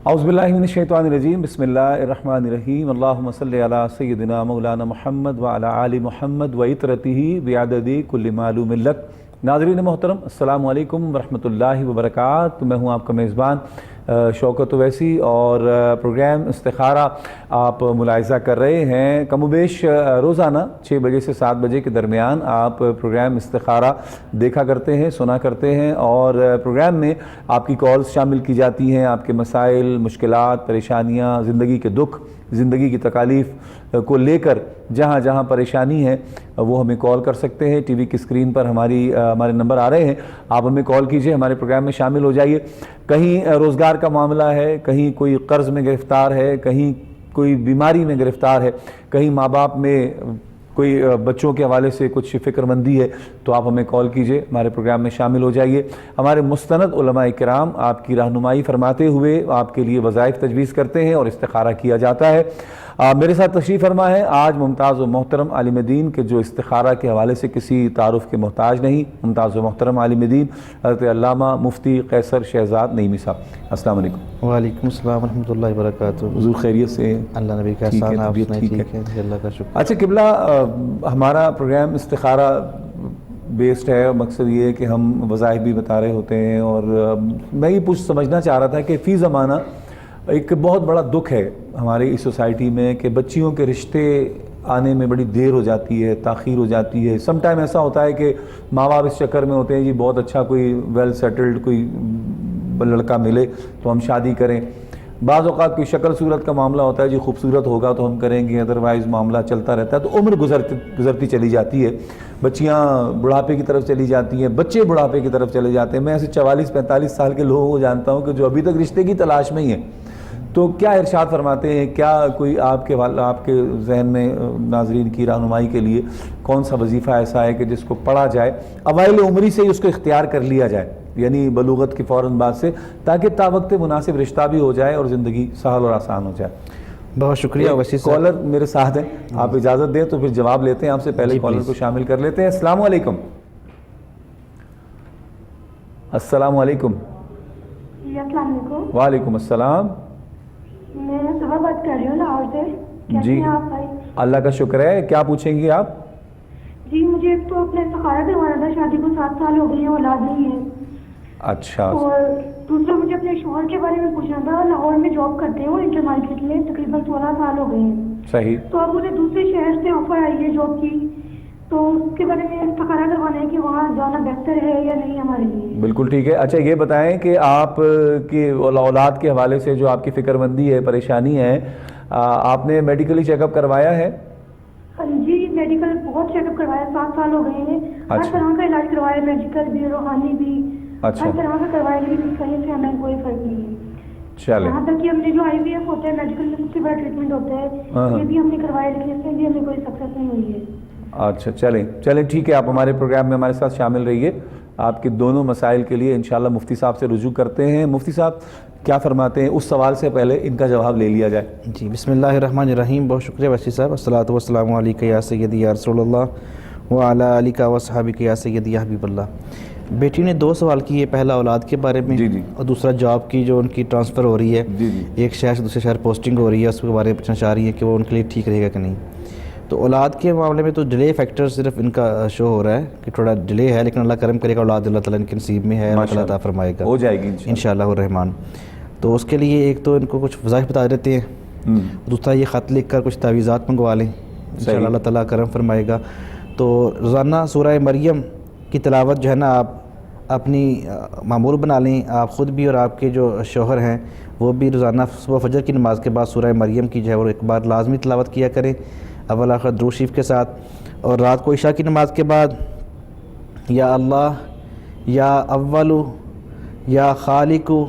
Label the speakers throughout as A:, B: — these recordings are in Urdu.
A: اعوذ باللہ من الشیطان الرجیم، بسم اللہ الرحمن الرحیم، اللہم صلی علی سیدنا مولانا محمد وعلی آل محمد وعطرتہ بعدد کل معلوم لک۔ ناظرین محترم، السلام علیکم ورحمۃ اللہ وبرکاتہ۔ میں ہوں آپ کا میزبان شوکت اویسی، اور پروگرام استخارہ آپ ملاحظہ کر رہے ہیں۔ کم و بیش روزانہ 6 بجے سے 7 بجے کے درمیان آپ پروگرام استخارہ دیکھا کرتے ہیں، سنا کرتے ہیں، اور پروگرام میں آپ کی کالز شامل کی جاتی ہیں۔ آپ کے مسائل، مشکلات، پریشانیاں، زندگی کے دکھ، زندگی کی تکالیف کو لے کر جہاں جہاں پریشانی ہے وہ ہمیں کال کر سکتے ہیں۔ ٹی وی کی اسکرین پر ہمارے نمبر آ رہے ہیں، آپ ہمیں کال کیجئے، ہمارے پروگرام میں شامل ہو جائیے۔ کہیں روزگار کا معاملہ ہے، کہیں کوئی قرض میں گرفتار ہے، کہیں کوئی بیماری میں گرفتار ہے، کہیں ماں باپ میں کوئی بچوں کے حوالے سے کچھ فکر مندی ہے، تو آپ ہمیں کال کیجئے، ہمارے پروگرام میں شامل ہو جائیے۔ ہمارے مستند علماء کرام آپ کی رہنمائی فرماتے ہوئے آپ کے لیے وظائف تجویز کرتے ہیں اور استخارہ کیا جاتا ہے۔ میرے ساتھ تشریف فرما ہے آج ممتاز و محترم عالم دین کے جو استخارہ کے حوالے سے کسی تعارف کے محتاج نہیں، ممتاز و محترم عالم دین حضرت علامہ مفتی قیصر شہزاد نعیمی صاحب۔ السلام علیکم۔
B: وعلیکم السلام ورحمۃ اللہ وبرکاتہ۔
A: حضور خیریت سے؟
B: اللہ نبی کا احسان، آپ سنائیں؟ ٹھیک ہے، اللہ کا شکر۔
A: اچھا قبلہ، ہمارا پروگرام استخارہ بیسڈ ہے، مقصد یہ ہے کہ ہم وظائف بھی بتا رہے ہوتے ہیں، اور میں یہ سمجھنا چاہ رہا تھا کہ فی زمانہ ایک بہت بڑا دکھ ہے ہماری اس سوسائٹی میں کہ بچیوں کے رشتے آنے میں بڑی دیر ہو جاتی ہے، تاخیر ہو جاتی ہے۔ سم ٹائم ایسا ہوتا ہے کہ ماں باپ اس چکر میں ہوتے ہیں جی بہت اچھا کوئی ویل سیٹلڈ کوئی لڑکا ملے تو ہم شادی کریں۔ بعض اوقات کوئی شکل صورت کا معاملہ ہوتا ہے جی خوبصورت ہوگا تو ہم کریں گے، ادروائز معاملہ چلتا رہتا ہے، تو عمر گزرتی چلی جاتی ہے، بچیاں بڑھاپے کی طرف چلی جاتی ہیں، بچے بڑھاپے کی طرف چلے جاتے ہیں۔ میں ایسے 44-45 سال کے لوگوں کو جانتا ہوں کہ جو ابھی تک رشتے کی تلاش میں ہی ہیں۔ تو کیا ارشاد فرماتے ہیں، کیا کوئی آپ کے ذہن میں ناظرین کی رہنمائی کے لیے کون سا وظیفہ ایسا ہے کہ جس کو پڑھا جائے اوائل عمری سے ہی اس کو اختیار کر لیا جائے، یعنی بلوغت کے فوراً بعد سے، تاکہ تا وقت مناسب رشتہ بھی ہو جائے اور زندگی سہل اور آسان ہو جائے؟
B: بہت شکریہ وسیع صاحب۔
A: کالر میرے ساتھ ہیں، آپ اجازت دیں تو پھر جواب لیتے ہیں آپ سے، پہلے کالر کو شامل کر لیتے ہیں۔ السلام علیکم۔ السلام علیکم۔
C: السلام علیکم۔
A: وعلیکم السلام۔
C: میں صبح بات کر رہی ہوں لاہور سے۔ کیسے ہیں آپ بھائی؟
A: اللہ کا شکر ہے، کیا پوچھیں گی آپ؟
C: جی مجھے ایک تو اپنا استخارہ کروانا تھا، شادی کو 7 سال ہو گئی ہیں، اولاد نہیں ہے۔
A: اچھا۔
C: اور دوسرا مجھے اپنے شوہر کے بارے میں پوچھنا تھا، لاہور میں جاب کرتے ہیں وہ انٹر مارکیٹ میں، تقریباً 16 سال ہو گئے ہیں۔
A: صحیح۔
C: تو اب مجھے دوسرے شہر سے آفر آئی ہے جاب کی، تو اس کے بارے میں استخارہ کروانا ہے کہ وہاں جانا بہتر ہے یا نہیں ہمارے لیے۔
A: بالکل ٹھیک ہے۔ اچھا یہ بتائیں کہ آپ کی اولاد کے حوالے سے جو آپ کی فکر مندی ہے، پریشانی ہے، آپ نے میڈیکلی چیک اپ کروایا ہے؟
C: جی میڈیکل بہت چیک اپ کروایا، 7 سال ہو گئے ہیں، ہر طرح کا علاج کروایا، میڈیکل بھی، روحانی بھی، ہر طرح کا کروایا، لیکن کہیں سے ہمیں کوئی فرق نہیں ہے۔
A: چلیں،
C: یہاں تک کہ ہم نے جو IVF ہوتا ہے میڈیکل میں سب سے بڑا ٹریٹمنٹ ہوتا ہے، یہ بھی ہم نے کروایا، لیکن اس میں بھی ہمیں کوئی سکسیس نہیں ہوئی ہے۔
A: اچھا چلیں ٹھیک ہے، آپ ہمارے پروگرام میں ہمارے ساتھ شامل رہیے، آپ کے دونوں مسائل کے لیے انشاءاللہ مفتی صاحب سے رجوع کرتے ہیں۔ مفتی صاحب کیا فرماتے ہیں، اس سوال سے پہلے ان کا جواب لے لیا جائے۔
B: جی بسم اللہ الرحمن الرحیم۔ بہت شکریہ وسیع صاحب۔ الصلاۃ والسلام علیکہ یا سیدی یا رسول اللہ وعلی آلہ وصحبہ یا سیدی یا حبیب اللہ۔ بیٹی نے 2 سوال کیے، پہلا اولاد کے بارے میں، اور دوسرا جاب کی جو ان کی ٹرانسفر ہو رہی ہے، ایک شہر سے دوسرے شہر پوسٹنگ ہو رہی ہے، اس کے بارے میں پوچھنا چاہ رہی ہے کہ وہ ان کے لیے ٹھیک رہے گا کہ نہیں۔ تو اولاد کے معاملے میں تو ڈیلے فیکٹر صرف ان کا شو ہو رہا ہے کہ تھوڑا ڈیلے ہے، لیکن اللہ کرم کرے گا، اولاد اللہ تعالیٰ ان کے نصیب میں ہے، اللہ تعالیٰ عطا فرمائے گا،
A: ہو جائے گی
B: انشاءاللہ الرحمن۔ تو اس کے لیے ایک تو ان کو کچھ وظائف بتا دیتے ہیں، دوسرا یہ خط لکھ کر کچھ تعویذات منگوا لیں، انشاءاللہ اللہ تعالیٰ کرم فرمائے گا۔ تو روزانہ سورہ مریم کی تلاوت جو ہے نا آپ اپنی معمول بنا لیں، آپ خود بھی اور آپ کے جو شوہر ہیں وہ بھی روزانہ صبح فجر کی نماز کے بعد سورہ مریم کی جو ہے وہ ایک بار لازمی تلاوت کیا کریں، اول آخر درود شریف کے ساتھ، اور رات کو عشاء کی نماز کے بعد یا اللہ یا اولو یا خالقو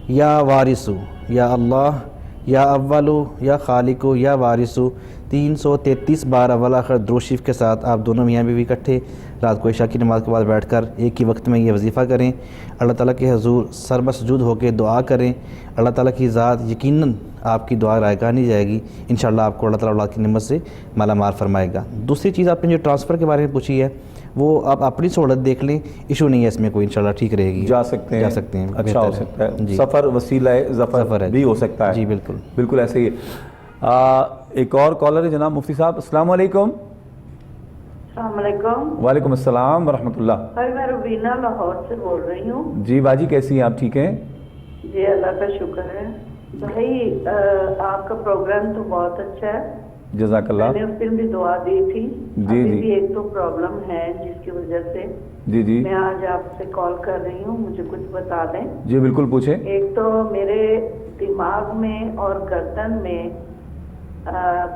B: یا وارثو، یا اللہ یا اولو یا خالقو یا وارثو 333 بار اول آخر درود شریف کے ساتھ آپ دونوں میاں بیوی اکٹھے رات کو عشاء کی نماز کے بعد بیٹھ کر ایک ہی وقت میں یہ وظیفہ کریں، اللہ تعالیٰ کے حضور سر بسجود ہو کے دعا کریں، اللہ تعالیٰ کی ذات یقیناً آپ کی دعا رائگاں نہیں جائے گی، انشاءاللہ آپ کو اللہ تعالیٰ اولاد کی نعمت سے مالا مال فرمائے گا۔ دوسری چیز آپ نے جو ٹرانسفر کے بارے میں پوچھی ہے، وہ آپ اپنی سہولت دیکھ لیں, ایشو نہیں ہے اس میں کوئی, انشاءاللہ ٹھیک رہے گی,
A: جا سکتے ہیں, اچھا ہو سکتا ہے, سفر وسیلہ ظفر بھی ہو سکتا ہے.
B: جی بالکل
A: بالکل ایسے ہی ہے. ایک اور کالر ہے جناب مفتی صاحب. السلام علیکم.
D: السلام علیکم.
A: وعلیکم السلام ورحمۃ اللہ.
D: بھائی میں روبینہ لاہور سے بول رہی ہوں.
A: جی باجی کیسی ہیں آپ, ٹھیک ہیں؟
D: جی اللہ کا شکر ہے. بھائی آپ کا پروگرام تو بہت اچھا ہے,
A: جزاک اللہ.
D: میں نے اس دن بھی دعا دی تھی.
A: جی
D: ابھی
A: جی
D: بھی ایک تو پرابلم ہے جس کی وجہ سے
A: جی جی
D: میں آج آپ سے کال کر رہی ہوں, مجھے کچھ بتا دیں.
A: جی بالکل پوچھیں.
D: ایک تو میرے دماغ میں اور گردن میں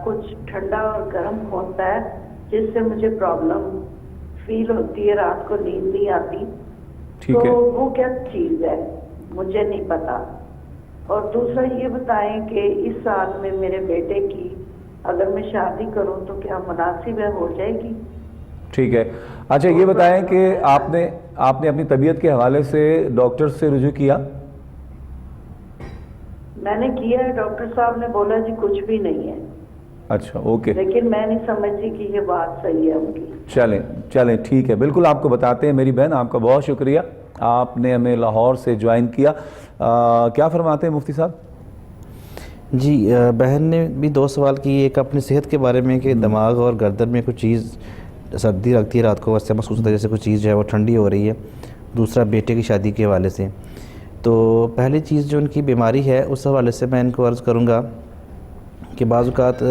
D: کچھ ٹھنڈا اور گرم ہوتا ہے جس سے مجھے پرابلم فیل ہوتی ہے, رات کو نیند نہیں آتی.
A: ٹھیک
D: تو
A: ہے,
D: وہ کیا چیز ہے مجھے نہیں پتا. اور دوسرا یہ بتائیں کہ اس سال میں میرے بیٹے کی اگر میں شادی کروں تو کیا مناسب ہے, ہو جائے گی؟
A: ٹھیک ہے. اچھا یہ بتائیں کہ آپ نے اپنی طبیعت کے حوالے سے ڈاکٹر سے رجوع کیا؟
D: میں نے کیا ہے, ڈاکٹر صاحب نے بولا جی کچھ بھی نہیں ہے.
A: اچھا اوکے,
D: لیکن میں نہیں سمجھتی کہ یہ بات صحیح ہے ان کی.
A: چلیں ٹھیک ہے, بالکل آپ کو بتاتے ہیں. میری بہن آپ کا بہت شکریہ, آپ نے ہمیں لاہور سے جوائن کیا. کیا فرماتے ہیں مفتی صاحب؟
B: جی بہن نے بھی 2 سوال کی. ایک اپنی صحت کے بارے میں کہ دماغ اور گردن میں کچھ چیز سردی لگتی ہے رات کو, ویسے محسوس ہوتا ہے جیسے کوئی چیز جو ہے وہ ٹھنڈی ہو رہی ہے. دوسرا بیٹے کی شادی کے حوالے سے. تو پہلی چیز جو ان کی بیماری ہے اس حوالے سے میں ان کو عرض کروں گا کہ بعض اوقات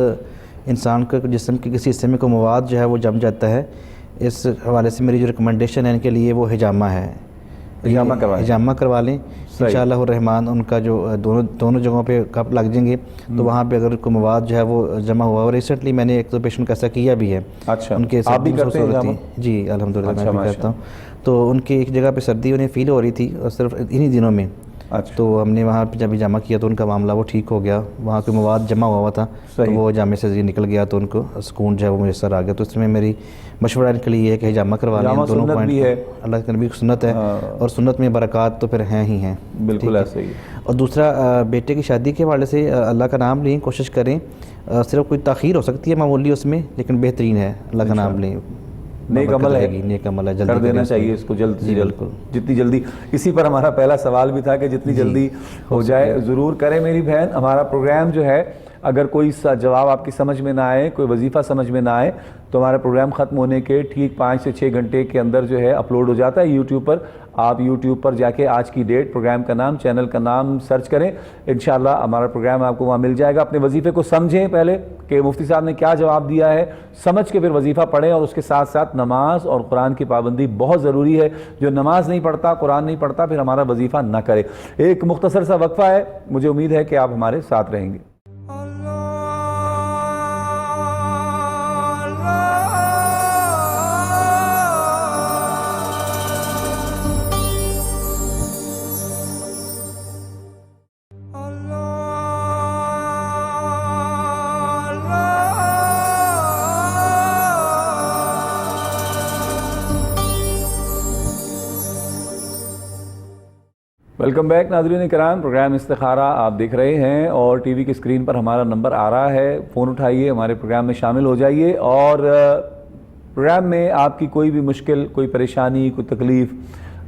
B: انسان کے جسم کے کسی حصے میں کوئی مواد جو ہے وہ جم جاتا ہے. اس حوالے سے میری جو ریکمنڈیشن ہے ان کے لیے وہ حجامہ ہے. حجامہ کروا لیں انشاءاللہ الرحمن. ان کا جو دونوں جگہوں پہ کپ لگ جائیں گے تو وہاں پہ اگر کوئی مواد جو ہے وہ جمع ہوا. اور ریسنٹلی میں نے ایک 2 پیشنٹ کا ایسا کیا بھی ہے.
A: اچھا
B: ان کے
A: آپ بھی کرتے ہیں حجامہ؟
B: جی الحمدللہ میں بھی کرتا ہوں. تو ان کی ایک جگہ پہ سردی انہیں فیل ہو رہی تھی اور صرف انہی دنوں میں. تو ہم نے وہاں پہ جب حجامہ کیا تو ان کا معاملہ وہ ٹھیک ہو گیا. وہاں کوئی مواد جمع ہوا تھا تو وہ حجامے سے نکل گیا تو ان کو سکون جو ہے وہ میسر آ گیا. تو اس میں میری مشورہ ان کے لیے ہے کہ حجامہ کروا لیں. دونوں پوائنٹ اللہ کے نبی کی سنت ہے اور سنت میں برکات تو پھر ہیں ہی ہیں.
A: بالکل ایسے ہی.
B: اور دوسرا بیٹے کی شادی کے حوالے سے اللہ کا نام لیں, کوشش کریں. صرف کوئی تاخیر ہو سکتی ہے معمولی اس میں, لیکن بہترین ہے اللہ کا نام لیں.
A: نیک عمل ہے,
B: نیک عمل ہے,
A: کر دینا چاہیے اس کو جلد سے جلد, جتنی جلدی. اسی پر ہمارا پہلا سوال بھی تھا کہ جتنی جلدی ہو جائے ضرور کریں میری بہن. ہمارا پروگرام جو ہے اگر کوئی جواب آپ کی سمجھ میں نہ آئے, کوئی وظیفہ سمجھ میں نہ آئے تو ہمارا پروگرام ختم ہونے کے ٹھیک 5 سے 6 گھنٹے کے اندر جو ہے اپلوڈ ہو جاتا ہے یوٹیوب پر. آپ یوٹیوب پر جا کے آج کی ڈیٹ, پروگرام کا نام, چینل کا نام سرچ کریں, انشاءاللہ ہمارا پروگرام آپ کو وہاں مل جائے گا. اپنے وظیفے کو سمجھیں پہلے کہ مفتی صاحب نے کیا جواب دیا ہے, سمجھ کے پھر وظیفہ پڑھیں. اور اس کے ساتھ ساتھ نماز اور قرآن کی پابندی بہت ضروری ہے. جو نماز نہیں پڑھتا, قرآن نہیں پڑھتا, پھر ہمارا وظیفہ نہ کرے. ایک مختصر سا وقفہ ہے, مجھے امید ہے کہ آپ ہمارے ساتھ رہیں گے. ویلکم بیک ناظرین کرام, پروگرام استخارہ آپ دیکھ رہے ہیں اور ٹی وی کی اسکرین پر ہمارا نمبر آ رہا ہے. فون اٹھائیے, ہمارے پروگرام میں شامل ہو جائیے. اور پروگرام میں آپ کی کوئی بھی مشکل, کوئی پریشانی, کوئی تکلیف,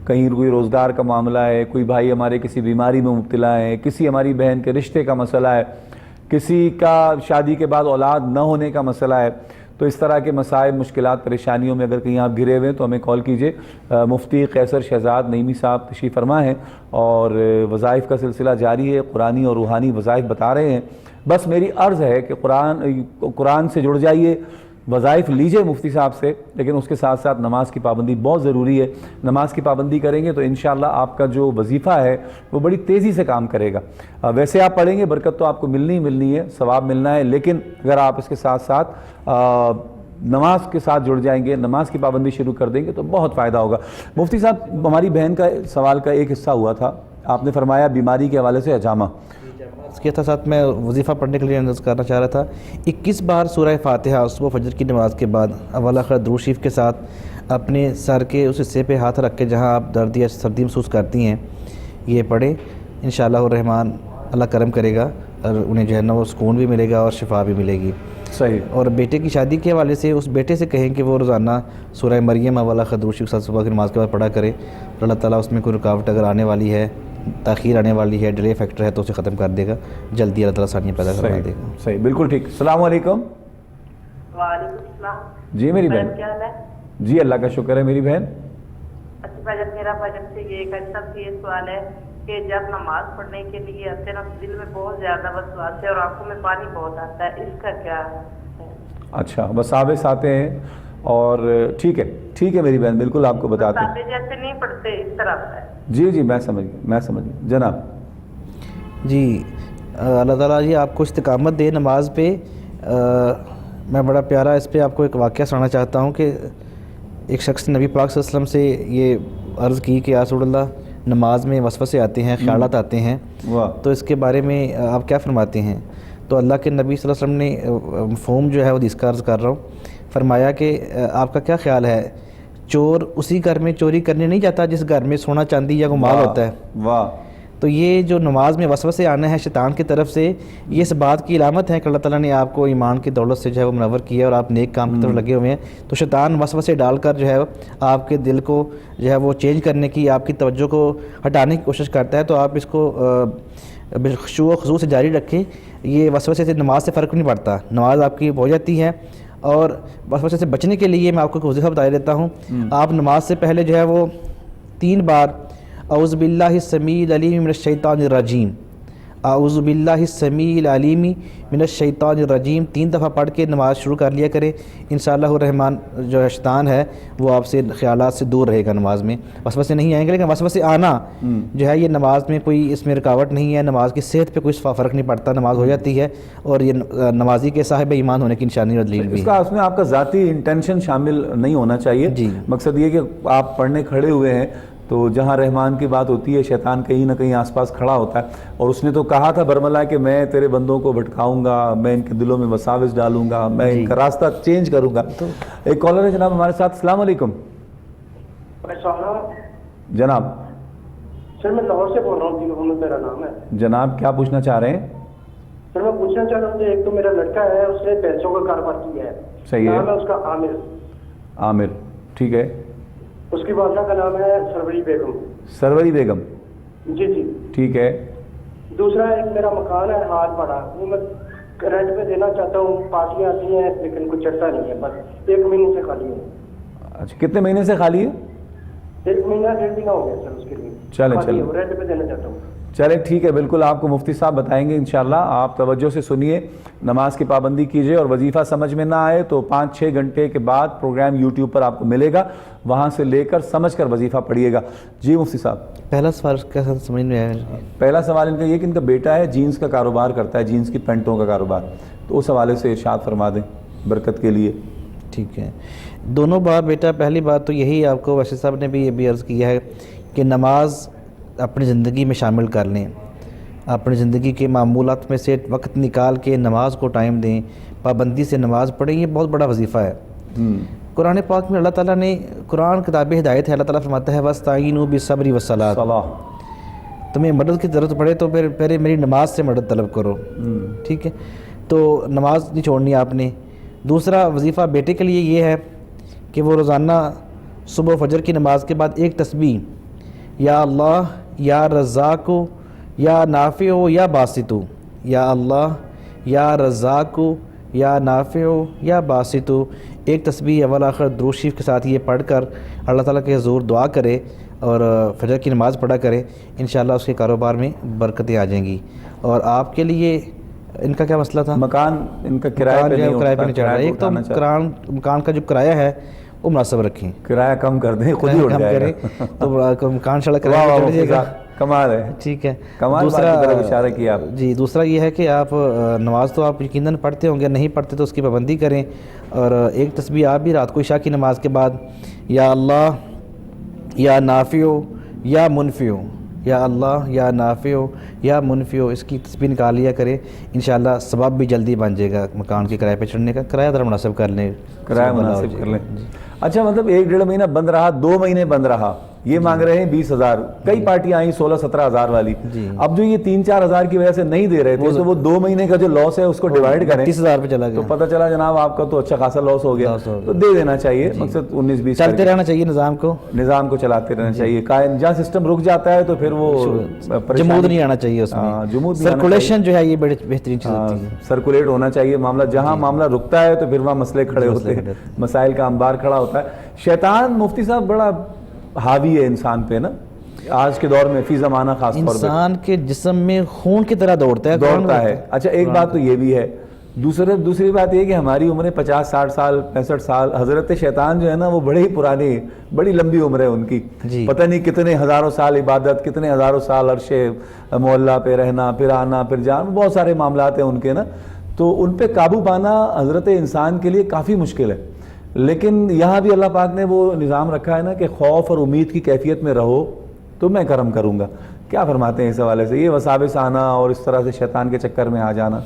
A: کہیں کوئی روزگار کا معاملہ ہے, کوئی بھائی ہمارے کسی بیماری میں مبتلا ہے, کسی ہماری بہن کے رشتے کا مسئلہ ہے, کسی کا شادی کے بعد اولاد نہ ہونے کا مسئلہ ہے, تو اس طرح کے مسائل, مشکلات, پریشانیوں میں اگر کہیں آپ گھرے ہوئے ہیں تو ہمیں کال کیجئے. مفتی قیصر شہزاد نعیمی صاحب تشریف فرما ہیں اور وظائف کا سلسلہ جاری ہے. قرآنی اور روحانی وظائف بتا رہے ہیں. بس میری عرض ہے کہ قرآن سے جڑ جائیے, وظائف لیجئے مفتی صاحب سے, لیکن اس کے ساتھ ساتھ نماز کی پابندی بہت ضروری ہے. نماز کی پابندی کریں گے تو انشاءاللہ آپ کا جو وظیفہ ہے وہ بڑی تیزی سے کام کرے گا. ویسے آپ پڑھیں گے, برکت تو آپ کو ملنی ہے, ثواب ملنا ہے, لیکن اگر آپ اس کے ساتھ ساتھ نماز کے ساتھ جڑ جائیں گے, نماز کی پابندی شروع کر دیں گے تو بہت فائدہ ہوگا. مفتی صاحب, ہماری بہن کا سوال کا ایک حصہ ہوا تھا, آپ نے فرمایا بیماری کے حوالے سے حجامہ.
B: اس کے ساتھ میں وظیفہ پڑھنے کے لیے عرض کرنا چاہ رہا تھا. 21 بار سورہ فاتحہ صبح فجر کی نماز کے بعد اول آخر درود شریف کے ساتھ اپنے سر کے اس حصے پہ ہاتھ رکھ کے جہاں آپ درد یا سردی محسوس کرتی ہیں یہ پڑھیں. انشاءاللہ الرحمن اللہ کرم کرے گا اور انہیں جو ہے نا وہ سکون بھی ملے گا اور شفا بھی ملے گی.
A: صحیح.
B: اور بیٹے کی شادی کے حوالے سے اس بیٹے سے کہیں کہ وہ روزانہ سورہ مریم والا خدروش کے ساتھ صبح کی نماز کے بعد پڑھا کرے. اللہ تعالیٰ اس میں کوئی رکاوٹ اگر آنے والی ہے, تاخیر آنے والی ہے, ڈیلے فیکٹر ہے, تو اسے ختم کر دے گا, جلدی اللہ تعالیٰ آسانیاں پیدا کروا دے گا.
A: صحیح, بالکل ٹھیک. السلام علیکم.
D: وعلیکم السلام.
A: جی میری بہن.
D: کیا حال ہے؟
A: جی اللہ کا شکر ہے میری بہن.
D: اچھا بھائی, میرا بھائی سے یہ ایک اچھا یہ سوال ہے کہ جب نماز پڑھنے کے لیے آتے ہیں نا, دل میں بہت زیادہ وسواس ہے اور آنکھوں میں پانی بہت آتا ہے, اس کا کیا ہے؟
A: اچھا, وساوس آتے ہیں اور ٹھیک ہے میری بہن, بالکل آپ کو بتاتے ہیں.
D: جیسے نہیں پڑھتے اس طرح ہے.
A: جی میں سمجھ گیا جناب.
B: جی اللہ تعالیٰ جی آپ کو استقامت دے نماز پہ. میں بڑا پیارا اس پہ آپ کو ایک واقعہ سنانا چاہتا ہوں کہ ایک شخص نبی پاک صلی اللہ علیہ وسلم سے یہ عرض کی کہ یا رسول اللہ, نماز میں وسوسے آتے ہیں, خیالات آتے ہیں, تو اس کے بارے میں آپ کیا فرماتے ہیں؟ تو اللہ کے نبی صلی اللہ علیہ وسلم نے مفہوم جو ہے وہ اس کا عرض کر رہا ہوں, فرمایا کہ آپ کا کیا خیال ہے, چور اسی گھر میں چوری کرنے نہیں جاتا جس گھر میں سونا چاندی یا کوئی مال ہوتا ہے؟
A: واہ.
B: تو یہ جو نماز میں وسوسے آنا ہے شیطان کی طرف سے, یہ اس بات کی علامت ہے کہ اللہ تعالیٰ نے آپ کو ایمان کی دولت سے جو ہے وہ منور کیا اور آپ نیک کام کی طرف لگے ہوئے ہیں. تو شیطان وسوسے ڈال کر جو ہے آپ کے دل کو جو ہے وہ چینج کرنے کی, آپ کی توجہ کو ہٹانے کی کوشش کرتا ہے. تو آپ اس کو خشوع و خضوع سے جاری رکھیں. یہ وسوسے سے نماز سے فرق نہیں پڑتا, نماز آپ کی ہو جاتی ہے. اور وسوسے سے بچنے کے لیے میں آپ کو ایک وظیفہ بتا دیتا ہوں. آپ نماز سے پہلے جو ہے وہ 3 بار اعوذ باللہ السمیع العلیم من الشیطان الرجیم, اعوذ باللہ السمیع العلیم من الشیطان الرجیم 3 دفعہ پڑھ کے نماز شروع کر لیا کریں. انشاءاللہ الرحمن جو شیطان ہے وہ آپ سے خیالات سے دور رہے گا. نماز میں وسوسے نہیں آئیں گے, لیکن وسوسے آنا جو ہے یہ نماز میں کوئی اس میں رکاوٹ نہیں ہے. نماز کی صحت پہ کوئی فرق نہیں پڑتا, نماز ہو جاتی ہے. اور یہ نمازی کے صاحب ایمان ہونے کی نشانی اور دلیل بھی
A: ہے. اس میں آپ کا ذاتی انٹینشن شامل نہیں ہونا چاہیے.
B: جی,
A: مقصد یہ کہ آپ پڑھنے کھڑے ہوئے ہیں تو جہاں رحمان کی بات ہوتی ہے شیطان کہیں نہ کہیں آس پاس کھڑا ہوتا ہے, اور اس نے تو کہا تھا برملا کہ میں تیرے بندوں کو بھٹکاؤں گا, میں ان کے دلوں میں وساوس ڈالوں گا, میں ان کا راستہ چینج کروں گا. تو ایک کالر ہے جناب ہمارے ساتھ. السلام علیکم. جناب
E: سر میں لاہور سے بول رہا ہوں, محمد میرا نام ہے.
A: جناب کیا پوچھنا چاہ رہے ہیں؟
E: سر میں پوچھنا چاہ رہا ہوں کہ ایک تو میرا لڑکا ہے, اس نے پیسوں کا کاروبار کیا ہے.
A: صحیح ہے.
E: نام ہے اس کا عامر.
A: عامر, ٹھیک ہے.
E: اس کی والدہ کا نام ہے سروری بیگم.
A: سروری بیگم,
E: جی,
A: ٹھیک ہے.
E: دوسرا ایک میرا مکان ہے ہاتھ پڑا, وہ میں رینٹ پہ دینا چاہتا ہوں. پارٹیاں آتی ہیں لیکن کچھ چڑھتا نہیں ہے, بس 1 مہینے سے خالی ہے.
A: اچھا, کتنے مہینے سے خالی ہے؟
E: 1 مہینہ 1.5 مہینہ ہو گیا سر اس کے لیے.
A: چلیں
E: رینٹ پہ دینا چاہتا ہوں.
A: چلیں ٹھیک ہے, بالکل آپ کو مفتی صاحب بتائیں گے انشاءاللہ. آپ توجہ سے سنیے, نماز کی پابندی کیجئے, اور وظیفہ سمجھ میں نہ آئے تو 5-6 گھنٹے کے بعد پروگرام یوٹیوب پر آپ کو ملے گا, وہاں سے لے کر سمجھ کر وظیفہ پڑھیے گا. جی مفتی صاحب.
B: پہلا سوال کیسا سمجھ میں آیا؟
A: پہلا سوال ان کا یہ کہ ان کا بیٹا ہے جینس کا کاروبار کرتا ہے, جینس کی پینٹوں کا کاروبار, تو اس حوالے سے ارشاد فرما دیں برکت کے لیے.
B: ٹھیک ہے. دونوں باپ بیٹا, پہلی بات تو یہی آپ کو واشد صاحب نے بھی یہ بھی عرض کیا ہے کہ نماز اپنی زندگی میں شامل کر لیں. اپنی زندگی کے معمولات میں سے وقت نکال کے نماز کو ٹائم دیں, پابندی سے نماز پڑھیں. یہ بہت بڑا وظیفہ ہے. قرآن پاک میں اللہ تعالیٰ نے, قرآن کتاب ہدایت ہے, اللہ تعالیٰ فرماتا ہے وَاسْتَعِینُوا بِالصَّبْرِ وَالصَّلَاةِ, تمہیں مدد کی ضرورت پڑے تو پھر پہلے میری نماز سے مدد طلب کرو. ٹھیک ہے, تو نماز نہیں چھوڑنی آپ نے. دوسرا وظیفہ بیٹے کے لیے یہ ہے کہ وہ روزانہ صبح فجر کی نماز کے بعد ایک تسبیح, یا اللہ یا رزاق یا نافع یا باسط, یا اللہ یا رزاق یا نافع یا باسط, ایک تسبیح اول آخر درود شریف کے ساتھ یہ پڑھ کر اللہ تعالیٰ کے حضور دعا کرے اور فجر کی نماز پڑھا کرے. انشاءاللہ اس کے کاروبار میں برکتیں آ جائیں گی. اور آپ کے لیے ان کا کیا مسئلہ تھا؟
A: مکان ان کا کرایہ پہ نہیں
B: چڑھ رہا ہے. ایک تو مکان کا جو کرایہ ہے وہ مناسب رکھیں,
A: کرایہ کم کر دیں, خود ہی اٹھ جائے گا
B: تو مکان شاء اللہ کرایہ چڑھ جائے گا.
A: کمال ہے.
B: ٹھیک ہے.
A: دوسرا اشارہ کیا آپ.
B: جی, دوسرا یہ ہے کہ آپ نماز تو آپ یقیناً پڑھتے ہوں گے, نہیں پڑھتے تو اس کی پابندی کریں. اور ایک تسبیح آپ بھی رات کو عشاء کی نماز کے بعد, یا اللہ یا نافع یا منفع, یا اللہ یا نافع یا منفع, اس کی تسبیح نکال لیا کرے. انشاءاللہ ثواب بھی جلدی بن جائے گا کان کے کرایہ پہ چڑھنے کا. کرایہ ذرا مناسب کر لیں,
A: کرایہ مناسب کر لیں. اچھا, مطلب 1-1.5 مہینہ بند رہا, 2 مہینے بند رہا, یہ مانگ رہے ہیں 20,000. کئی پارٹیاں آئیں 16-17 ہزار والی. اب جو یہ 3-4 ہزار کی وجہ سے نہیں دے رہے تھے تو وہ 2 مہینے کا جو لاس ہے اس کو ڈیوائڈ کریں,
B: 30,000 پہ چلا گیا
A: تو پتہ چلا جناب آپ کا تو اچھا خاصا لاس ہو گیا, تو دے دینا چاہیے. مقصد 19-20
B: چلتے رہنا چاہیے, نظام کو
A: چلاتے رہنا چاہیے. جہاں سسٹم رک جاتا ہے تو پھر وہ
B: جمود نہیں آنا چاہیے اس میں, سرکولیشن جو ہے یہ بڑی بہترین چیز ہوتی ہے,
A: سرکولیٹ ہونا چاہیے معاملہ. جہاں معاملہ رکتا ہے تو پھر وہاں مسئلے کھڑے ہوتے ہیں, مسائل کا انبار کھڑا ہوتا ہے. شیطان مفتی صاحب بڑا حاوی ہے انسان پہ نا آج کے دور میں, فی زمانہ خاص طور پہ
B: انسان کے جسم میں خون کی طرح دوڑتا ہے.
A: اچھا ایک بات تو یہ بھی ہے, دوسری بات یہ کہ ہماری عمریں 50-60 سال 65 سال. حضرت شیطان جو ہے نا وہ بڑے ہی پرانی, بڑی لمبی عمر ہے ان کی, پتہ نہیں کتنے ہزاروں سال عبادت, کتنے ہزاروں سال عرش معلیٰ پہ رہنا, پھر آنا پھر جانا, بہت سارے معاملات ہیں ان کے نا. تو ان پہ قابو پانا حضرت انسان کے لیے کافی مشکل ہے. لیکن یہاں بھی اللہ پاک نے وہ نظام رکھا ہے نا کہ خوف اور امید کی کیفیت میں رہو تو میں کرم کروں گا. کیا فرماتے ہیں اس حوالے سے, یہ وساوس آنا اور اس طرح سے شیطان کے چکر میں آ جانا؟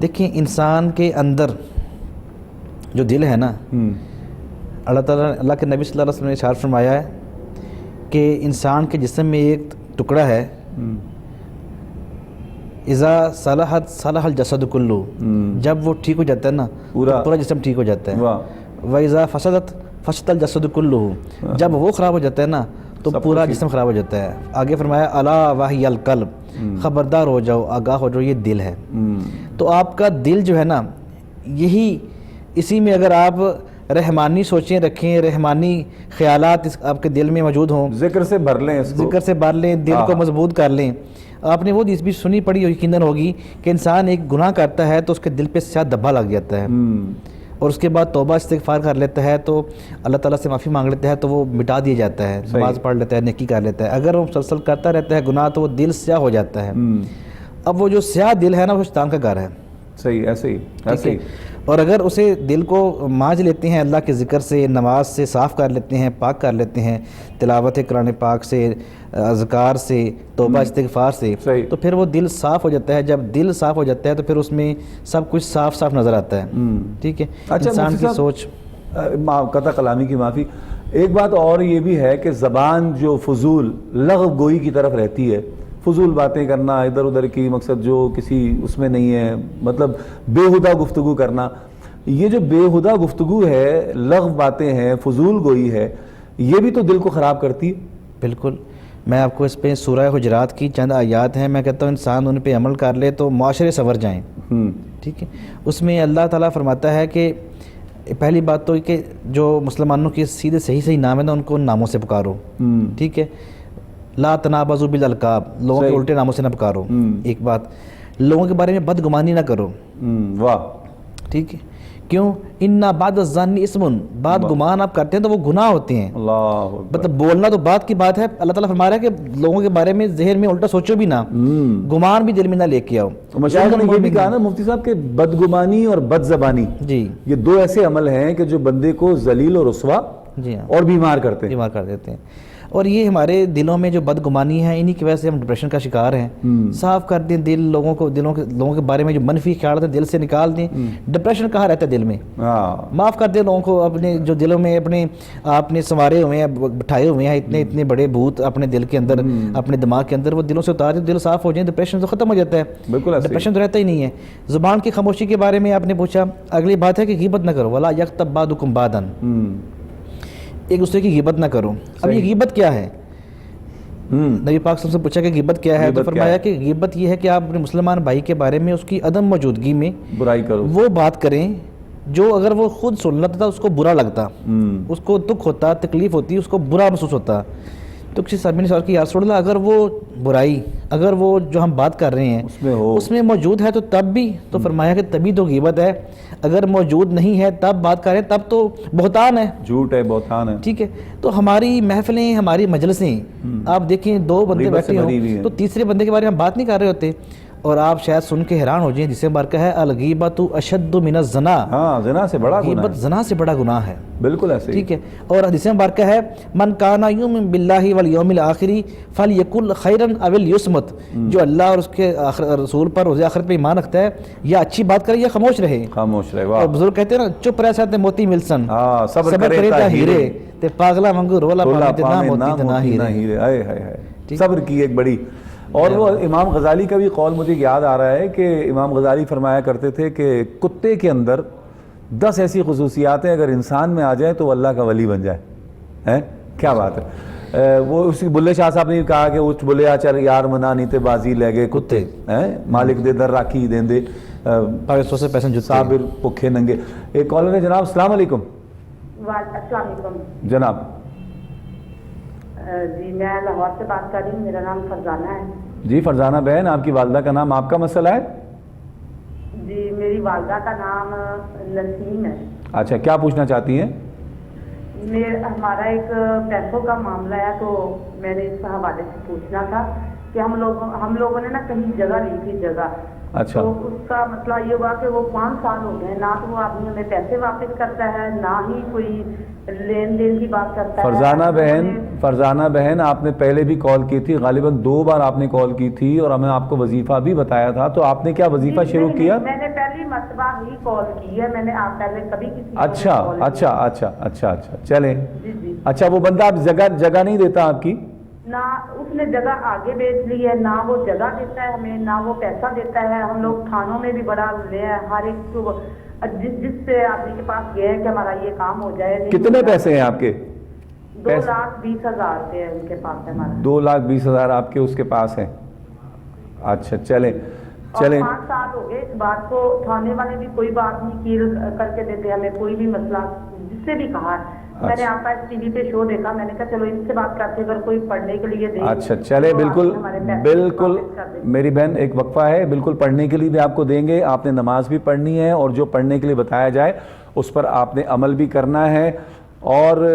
B: دیکھیں انسان کے اندر جو دل ہے نا, اللہ تعالیٰ اللہ کے نبی صلی اللہ علیہ وسلم نے ارشاد فرمایا ہے کہ انسان کے جسم میں ایک ٹکڑا ہے, اذا صلحت صلح الجسد کلو, جب وہ ٹھیک ہو جاتا ہے نا پورا جسم ٹھیک ہو جاتا ہے. وَإِذَا فَسَدَتْ فَسَدَ الْجَسَدُ كُلُّهُ, جب وہ خراب ہو جاتا ہے نا تو پورا جسم خراب ہو جاتا ہے. آگے فرمایا الا وَهِيَ الْقَلْبُ, خبردار ہو جاؤ, آگاہ ہو جاؤ, یہ دل ہے. تو آپ کا دل جو ہے نا یہی, اسی میں اگر آپ رحمانی سوچیں رکھیں, رحمانی خیالات آپ کے دل میں موجود ہوں,
A: ذکر سے بھر لیں,
B: ذکر سے بھر لیں, دل کو مضبوط کر لیں. آپ نے وہ حدیث بھی سنی پڑھی یقیناً ہوگی کہ انسان ایک گناہ کرتا ہے تو اس کے دل پہ سیاہ دھبا لگ جاتا ہے, اور اس کے بعد توبہ استغفار کر لیتا ہے تو اللہ تعالیٰ سے معافی مانگ لیتا ہے تو وہ مٹا دیا جاتا ہے, نماز پڑھ لیتا ہے, نیکی کر لیتا ہے. اگر وہ مسلسل کرتا رہتا ہے گناہ تو وہ دل سیاہ ہو جاتا ہے. اب وہ جو سیاہ دل ہے نا وہ شیطان کا گھر ہے.
A: صحیح, ایسے ہی.
B: اور اگر اسے دل کو مانج لیتے ہیں اللہ کے ذکر سے, نماز سے صاف کر لیتے ہیں, پاک کر لیتے ہیں, تلاوت قرآن پاک سے, اذکار سے, توبہ استغفار سے, تو پھر وہ دل صاف ہو جاتا ہے. جب دل صاف ہو جاتا ہے تو پھر اس میں سب کچھ صاف صاف نظر آتا ہے. ٹھیک ہے, انسان کی سوچ,
A: قطع کلامی کی معافی. ایک بات اور یہ بھی ہے کہ زبان جو فضول لغو گوئی کی طرف رہتی ہے, فضول باتیں کرنا ادھر ادھر کی, مقصد جو کسی اس میں نہیں ہے, مطلب بےہودہ گفتگو کرنا, یہ جو بےہودہ گفتگو ہے, لغو باتیں ہیں, فضول گوئی ہے, یہ بھی تو دل کو خراب کرتی ہے.
B: بالکل. میں آپ کو اس پہ سورہ حجرات کی چند آیات ہیں, میں کہتا ہوں انسان ان پہ عمل کر لے تو معاشرے سنور جائیں. ٹھیک ہے, اس میں اللہ تعالیٰ فرماتا ہے کہ پہلی بات تو کہ جو مسلمانوں کے سیدھے صحیح نام ہے نا ان کو ان ناموں سے پکارو. ٹھیک ہے, لا تنابزوا بالالقاب, لوگوں کے الٹے ناموں سے نہ پکارو. ایک بات, لوگوں کے بارے میں بدگمانی نہ کرو.
A: واہ.
B: ٹھیک ہے, کیوں؟ ان بعد الظن اسم, بعد گمان آپ کرتے ہیں تو وہ گناہ ہوتے ہیں.
A: اللہ,
B: مطلب بولنا تو بات کی بات ہے. اللہ تعالیٰ فرما رہا ہے کہ لوگوں کے بارے میں ذہن میں الٹا سوچو بھی نہ, گمان بھی دل میں نہ لے کے آؤ.
A: مشائخ نے یہ بھی کہا نا مفتی صاحب کہ بدگمانی اور بد زبانی,
B: جی,
A: یہ دو ایسے عمل ہیں کہ جو بندے کو ذلیل اور رسوا اور بیمار کرتے ہیں.
B: اور یہ ہمارے دلوں میں جو بدگمانی ہے انہی کی وجہ سے ہم ڈپریشن کا شکار ہیں. صاف کر دیں دل, لوگوں کے بارے میں جو منفی خیالات ہیں دل سے نکال دیں. ڈپریشن کہاں رہتا ہے دل میں, معاف کر دیں لوگوں کو. اپنے جو دلوں میں اپنے آپ نے سنوارے ہوئے ہیں, بٹھائے ہوئے ہیں اتنے بڑے بھوت اپنے دل کے اندر, اپنے دماغ کے اندر, وہ دلوں سے اتار دیں, دل صاف ہو جائیں, ڈپریشن تو ختم ہو جاتا ہے.
A: بالکل,
B: ڈپریشن تو رہتا ہی نہیں ہے. زبان کی خاموشی کے بارے میں آپ نے پوچھا, اگلی بات ہے کہ غیبت نہ کرو. ولا یغتب بعضکم بعضا, ایک دوسرے کی غیبت نہ کرو. اب یہ غیبت کیا ہے؟ نبی پاک صلی اللہ علیہ وسلم سے پوچھا کہ غیبت کیا ہے, تو فرمایا کہ غیبت یہ ہے کہ آپ اپنے مسلمان بھائی کے بارے میں اس کی عدم موجودگی میں
A: برائی کرو,
B: وہ بات کریں جو اگر وہ خود سن لیتا تھا اس کو برا لگتا, اس کو دکھ ہوتا, تکلیف ہوتی, اس کو برا محسوس ہوتا. تو کسی صاحب نے سوال کیا, یا رسول اللہ اگر وہ برائی, اگر وہ جو ہم بات کر رہے ہیں اس میں موجود ہے تو تب بھی, تو فرمایا کہ تبھی تو غیبت ہے. اگر موجود نہیں ہے تب بات کریں تب تو بہتان ہے,
A: جھوٹ ہے, بہتان ہے.
B: ٹھیک ہے, تو ہماری محفلیں, ہماری مجلسیں, آپ دیکھیں دو بندے بیٹھے ہوں تو تیسرے بندے کے بارے میں ہم بات نہیں کر رہے ہوتے. اور آپ شاید سن کے حیران ہو جائیں، جسے مبارکہ ہے الغیبۃ اشد من الزنا،
A: ہاں زنا سے بڑا گناہ
B: غیبت زنا سے بڑا گناہ ہے،
A: بالکل ایسے ہی.
B: ٹھیک ہے. اور حدیث مبارکہ ہے من کان یؤمن باللہ والیوم الآخر فلیقل خیرا او لیصمت، جو اللہ اور اس کے رسول پر روز آخرت پہ ایمان رکھتا ہے یا اچھی بات کرے یا خاموش رہے.
A: خاموش رہے. واہ.
B: اور بزرگ کہتے ہیں نا چپ رہ ساتھ موتی ملسن،
A: ہاں صبر
B: کرے تا ہیرے تے پاگلا منگو رولا پاوے نہ موتی نہ ہیرے.
A: ہائے ہائے ہائے، صبر کی ایک بڑی. اور وہ امام غزالی کا بھی قول مجھے یاد آ رہا ہے کہ امام غزالی فرمایا کرتے تھے کہ کتے کے اندر 10 ایسی خصوصیات ہیں اگر انسان میں آ جائے تو وہ اللہ کا ولی بن جائے. کیا بات ہے. وہ اسی بلے شاہ صاحب نے کہا کہ اٹھ بلیا چر یار منا نہیں تے بازی لے گئے کتے، مالک دے در راکھی دیں دے
B: سے پیسے
A: صابر پکھے ننگے. ایک کالر ہے جناب. السلام علیکم.
C: السلام علیکم
A: جناب.
C: جی میں لاہور سے بات کر رہی ہوں، میرا نام فرزانہ ہے.
A: جی فرزانہ بہن، آپ کی والدہ کا نام، آپ کا مسئلہ ہے؟
C: جی میری والدہ کا نام نسیم ہے.
A: اچھا، کیا پوچھنا چاہتی ہیں؟
C: ہمارا ایک پیسوں کا معاملہ ہے، تو میں نے اس حوالے سے پوچھنا تھا کہ ہم لوگوں نے نا کہیں جگہ لی تھی جگہ.
A: اچھا.
C: تو اس کا مسئلہ یہ ہوا کہ وہ 5 سال ہو گئے، نہ تو وہ آدمی ہمیں پیسے واپس کرتا ہے، نہ ہی کوئی لین دین کی بات کرتا ہے.
A: فرزانہ بہن آپ نے پہلے بھی کال کی تھی، غالباً 2 بار آپ نے کال کی تھی اور ہمیں آپ کو وظیفہ بھی بتایا تھا. تو آپ نے کیا وظیفہ شروع کیا؟
C: میں نے پہلی مرتبہ ہی کال کی ہے، میں نے آپ پہلے کبھی کسی
A: اچھا چلیں.
C: جی.
A: اچھا، وہ بندہ آپ جگہ نہیں دیتا آپ کی؟
C: نہ اس نے جگہ آگے بیچ لی ہے، نہ وہ جگہ دیتا ہے ہمیں، نہ وہ پیسہ دیتا ہے. ہم لوگ تھانوں میں بھی بڑا لے ہیں، ہر ایک کو جس سے آدمی کے پاس گئے کہ ہمارا یہ کام ہو جائے.
A: کتنے پیسے ہیں آپ کے؟
C: 2,20,000 روپے ان کے پاس ہے ہمارا.
A: 2,20,000 آپ کے اس کے پاس ہیں. اچھا چلیں.
C: 5 سال ہو گئے اس بات کو، تھانے والے بھی کوئی بات نہیں کلیئر کر کے دیتے ہمیں، کوئی بھی مسئلہ جس سے بھی کہا. میں نے آپ کا ٹی وی پہ شو دیکھا، میں نے کہا چلو ان سے بات کرتے اگر کوئی پڑھنے کے لیے دے.
A: اچھا چلے، بالکل میری بہن ایک وقفہ ہے، بالکل پڑھنے کے لیے بھی آپ کو دیں گے. آپ نے نماز بھی پڑھنی ہے اور جو پڑھنے کے لیے بتایا جائے اس پر آپ نے عمل بھی کرنا ہے. اور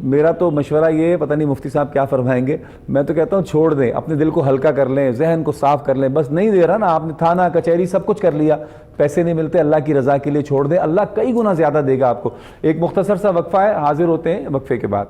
A: میرا تو مشورہ یہ ہے، پتہ نہیں مفتی صاحب کیا فرمائیں گے، میں تو کہتا ہوں چھوڑ دیں، اپنے دل کو ہلکا کر لیں، ذہن کو صاف کر لیں. بس نہیں دے رہا نا آپ نے، تھانہ کچہری سب کچھ کر لیا، پیسے نہیں ملتے، اللہ کی رضا کے لیے چھوڑ دیں، اللہ کئی گنا زیادہ دے گا آپ کو. ایک مختصر سا وقفہ ہے، حاضر ہوتے ہیں وقفے کے بعد.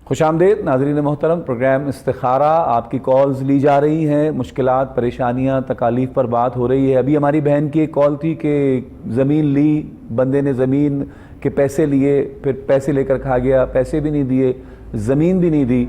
A: خوش آمدید ناظرین محترم. پروگرام استخارہ، آپ کی کالز لی جا رہی ہیں، مشکلات، پریشانیاں، تکالیف پر بات ہو رہی ہے. ابھی ہماری بہن کی ایک کال تھی کہ زمین لی، بندے نے زمین کے پیسے لیے، پھر پیسے لے کر کھا گیا، پیسے بھی نہیں دیے، زمین بھی نہیں دی.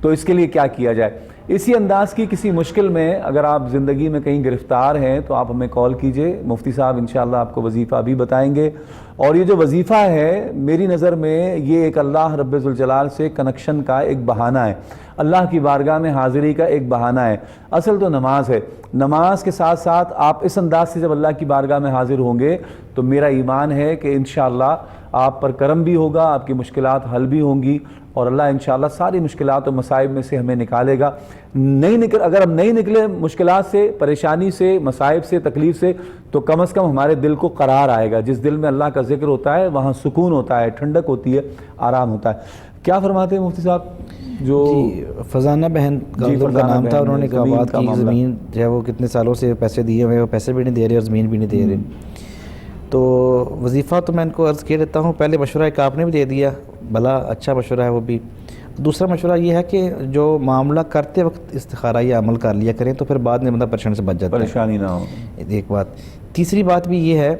A: تو اس کے لیے کیا کیا جائے؟ اسی انداز کی کسی مشکل میں اگر آپ زندگی میں کہیں گرفتار ہیں تو آپ ہمیں کال کیجئے، مفتی صاحب انشاءاللہ آپ کو وظیفہ بھی بتائیں گے. اور یہ جو وظیفہ ہے میری نظر میں یہ ایک اللہ رب ذوالجلال سے کنیکشن کا ایک بہانہ ہے، اللہ کی بارگاہ میں حاضری کا ایک بہانہ ہے. اصل تو نماز ہے. نماز کے ساتھ ساتھ آپ اس انداز سے جب اللہ کی بارگاہ میں حاضر ہوں گے تو میرا ایمان ہے کہ انشاءاللہ آپ پر کرم بھی ہوگا، آپ کی مشکلات حل بھی ہوں گی اور اللہ انشاءاللہ ساری مشکلات و مصائب میں سے ہمیں نکالے گا. اگر ہم نہیں نکلے مشکلات سے، پریشانی سے، مصائب سے، تکلیف سے، تو کم از کم ہمارے دل کو قرار آئے گا. جس دل میں اللہ کا ذکر ہوتا ہے وہاں سکون ہوتا ہے، ٹھنڈک ہوتی ہے، آرام ہوتا ہے. کیا فرماتے ہیں مفتی صاحب؟ جو
B: فضانہ بہن کا نام تھا، انہوں نے کہا بات کی زمین جو ہے وہ کتنے سالوں سے پیسے دیے ہوئے، وہ پیسے بھی نہیں دے رہے اور زمین بھی نہیں دے رہے. تو وظیفہ تو میں ان کو عرض کیے دیتا ہوں. پہلے مشورہ ایک آپ نے بھی دے دیا، بھلا اچھا مشورہ ہے وہ بھی. دوسرا مشورہ یہ ہے کہ جو معاملہ کرتے وقت استخارہ یا عمل کر لیا کریں تو پھر بعد میں بندہ پریشانی سے بچ جاتا ہے،
A: پریشانی نہ ہو.
B: ایک بات. تیسری بات بھی یہ ہے